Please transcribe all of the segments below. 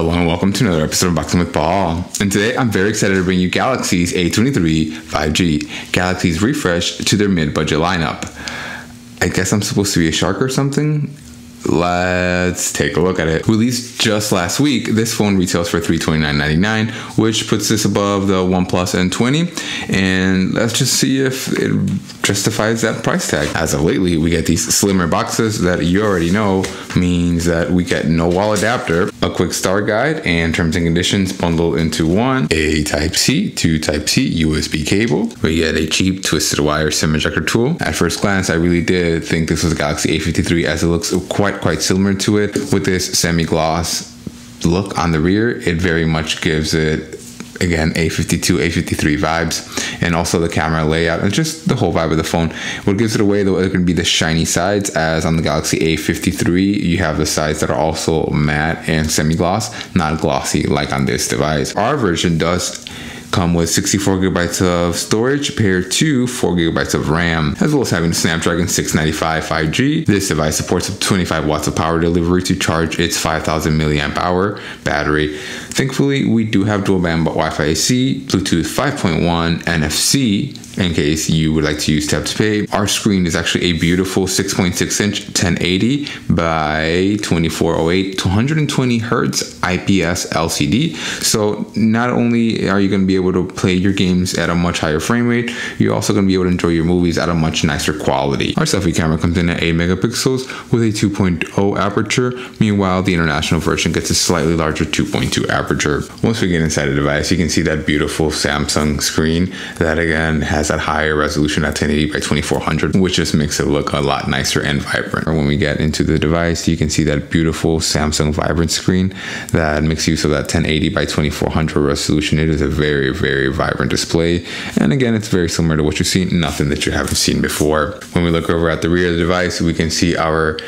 Hello and welcome to another episode of Boxing with Paul. And today I'm very excited to bring you Galaxy's A23 5G. Galaxy's refresh to their mid-budget lineup. I guess I'm supposed to be a shark or something? Let's take a look at it. Released just last week, this phone retails for $329.99, which puts this above the OnePlus N20. And let's just see if it justifies that price tag. As of lately, we get these slimmer boxes that you already know means that we get no wall adapter, a quick start guide, and terms and conditions bundled into one, a Type-C to Type-C USB cable. We get a cheap twisted wire SIM ejector tool. At first glance, I really did think this was a Galaxy A53 as it looks quite similar to it. With this semi-gloss look on the rear, it very much gives it, again, A52, A53 vibes, and also the camera layout and just the whole vibe of the phone. What gives it away though, it can be the shiny sides, as on the Galaxy A53 you have the sides that are also matte and semi-gloss, not glossy like on this device. Our version does come with 64 gigabytes of storage paired to 4 gigabytes of RAM, as well as having the Snapdragon 695 5G. This device supports up to 25 watts of power delivery to charge its 5000 milliamp hour battery. Thankfully, we do have dual band Wi-Fi AC, Bluetooth 5.1, NFC, in case you would like to use tap to pay. Our screen is actually a beautiful 6.6 inch 1080 by 2408 to 120 hertz IPS LCD. So not only are you going to be able to play your games at a much higher frame rate, you're also going to be able to enjoy your movies at a much nicer quality. Our selfie camera comes in at 8 megapixels with a 2.0 aperture. Meanwhile, the international version gets a slightly larger 2.2 aperture. Once we get inside the device, you can see that beautiful Samsung screen that again has that higher resolution at 1080 by 2400, which just makes it look a lot nicer and vibrant. When we get into the device, you can see that beautiful Samsung vibrant screen that makes use of that 1080 by 2400 resolution. It is a very vibrant display, and again, it's very similar to what you've seen, nothing that you haven't seen before. When we look over at the rear of the device, we can see our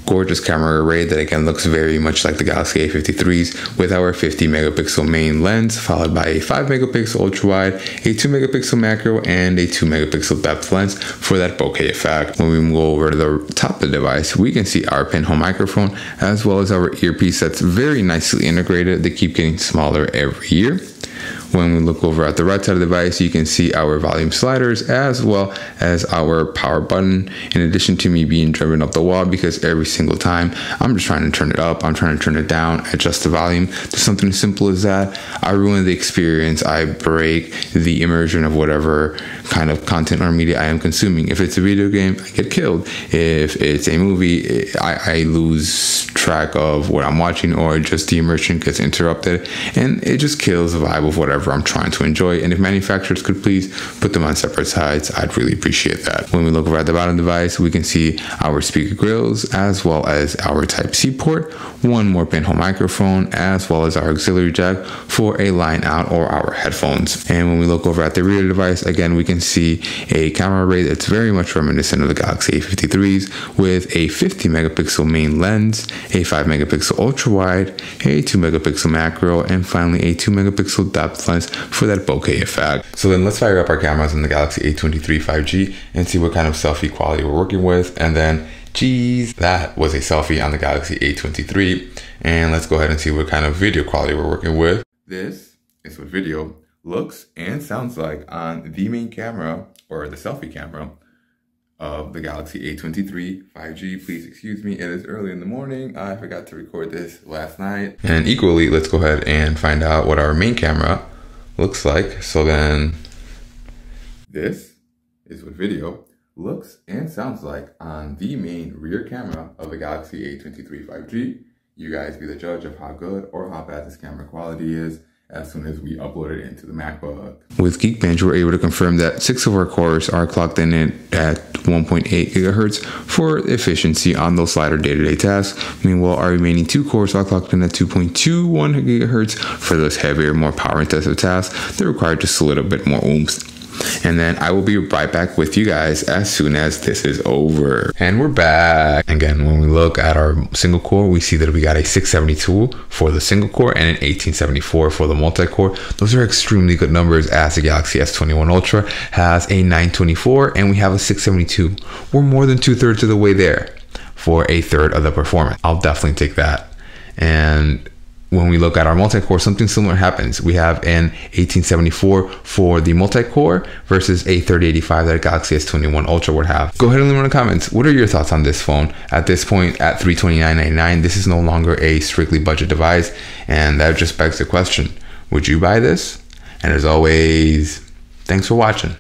gorgeous camera array that again looks very much like the Galaxy A53s, with our 50 megapixel main lens followed by a 5 megapixel ultra wide, a 2 megapixel macro, and a 2 megapixel depth lens for that bokeh effect. When we go over to the top of the device, we can see our pinhole microphone as well as our earpiece that's very nicely integrated. They keep getting smaller every year. When we look over at the right side of the device, you can see our volume sliders as well as our power button, in addition to me being driven up the wall because every single time I'm just trying to turn it up, I'm trying to turn it down, adjust the volume. Just something as simple as that, I ruin the experience. I break the immersion of whatever kind of content or media I am consuming. If it's a video game, I get killed. If it's a movie, I lose track of what I'm watching, or just the immersion gets interrupted, and it just kills the vibe of whatever I'm trying to enjoy. And if manufacturers could please put them on separate sides, I'd really appreciate that. When we look over at the bottom of the device, we can see our speaker grills as well as our Type-C port, one more pinhole microphone, as well as our auxiliary jack for a line out or our headphones. And when we look over at the rear of the device, again, we can see a camera array that's very much reminiscent of the Galaxy A53s, with a 50 megapixel main lens, a 5 megapixel ultra wide, a 2 megapixel macro, and finally a 2 megapixel depth lens for that bokeh effect. So then let's fire up our cameras in the Galaxy A23 5G and see what kind of selfie quality we're working with. And then, geez, that was a selfie on the Galaxy A23. And let's go ahead and see what kind of video quality we're working with. This is what video looks and sounds like on the main camera, or the selfie camera, of the Galaxy A23 5G. Please excuse me, it is early in the morning. I forgot to record this last night. And equally, let's go ahead and find out what our main camera looks like. So then, this is what video looks and sounds like on the main rear camera of the Galaxy A23 5G. You guys be the judge of how good or how bad this camera quality is as soon as we upload it into the MacBook. With Geekbench, we're able to confirm that 6 of our cores are clocked in at 1.8 gigahertz for efficiency on those lighter day-to-day tasks. Meanwhile, our remaining 2 cores are clocked in at 2.21 gigahertz for those heavier, more power-intensive tasks that require just a little bit more oomph. And then I will be right back with you guys as soon as this is over. And we're back. Again, when we look at our single core, we see that we got a 672 for the single core and an 1874 for the multi-core. Those are extremely good numbers, as the Galaxy S21 Ultra has a 924 and we have a 672. We're more than 2/3 of the way there for a third of the performance. I'll definitely take that. And when we look at our multi-core, something similar happens. We have an 1874 for the multi-core versus a 3085 that a Galaxy S21 Ultra would have. Go ahead and leave in the comments, what are your thoughts on this phone? At this point, at $329.99, this is no longer a strictly budget device, and that just begs the question, would you buy this? And as always, thanks for watching.